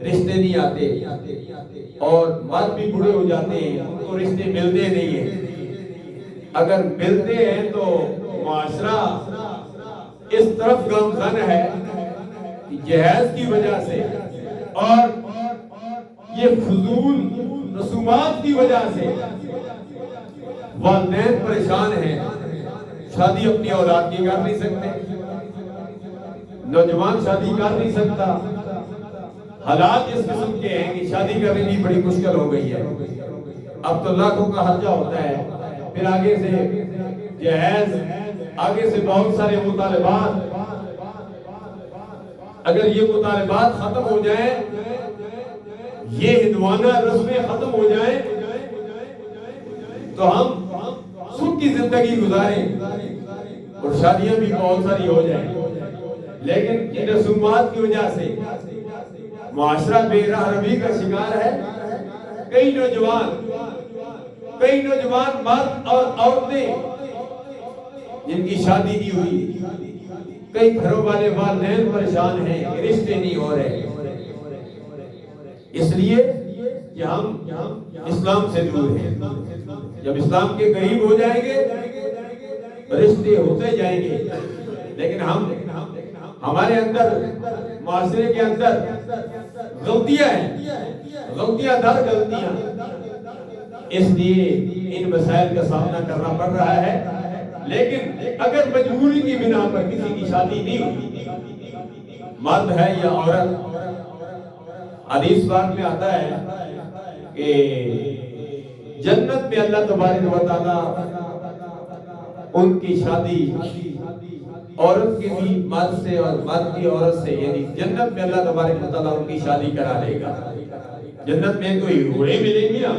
رشتے نہیں آتے، اور مرد بھی بوڑھے ہو جاتے ہیں، ان کو رشتے ملتے نہیں ہیں۔ اگر ملتے ہیں تو معاشرہ اس طرف گامزن ہے کہ جہیز کی وجہ سے اور یہ فضول رسومات کی وجہ سے والدین پریشان ہیں، شادی اپنی اولاد کی کر نہیں سکتے، نوجوان شادی کر نہیں سکتا، حالات اس قسم کے ہیں کہ شادی کرنے بھی بڑی مشکل ہو گئی ہے۔ اب تو لاکھوں کا خرچہ ہوتا ہے، پھر آگے سے جہیز، آگے سے بہت سارے مطالبات۔ اگر یہ مطالبات ختم ہو جائیں، یہ ہندوانہ رسمیں ختم ہو جائیں تو ہم سکھ کی زندگی گزاریں اور شادیاں بھی بہت ساری ہو جائیں، لیکن ان رسومات کی وجہ سے معاشرہ بے راہ روی کا شکار ہے۔ کئی نوجوان مرد اور عورتیں جن کی شادی نہیں ہوئی، کئی گھروں والے والدین پریشان ہیں، رشتے نہیں ہو رہے، اس لیے کہ ہم اسلام سے دور ہیں۔ جب اسلام کے قریب ہو جائیں گے رشتے ہوتے جائیں گے، لیکن ہمارے اندر، معاشرے کے اندر غلطیاں ہیں، غلطیاں در غلطیاں، اس لیے ان مسائل کا سامنا کرنا پڑ رہا ہے۔ لیکن اگر مجبوری کی بنا پر کسی کی شادی نہیں ہوئی، مرد ہے یا عورت، حدیث پاک میں آتا ہے کہ جنت میں اللہ تبارک و تعالیٰ ان کی شادی عورت کے بھی مرد سے اور مرد کی عورت سے، یعنی جنت میں اللہ تبارک و تعالیٰ ان کی شادی کرا دے گا۔ جنت میں کوئی گھوڑے ملیں گے نا،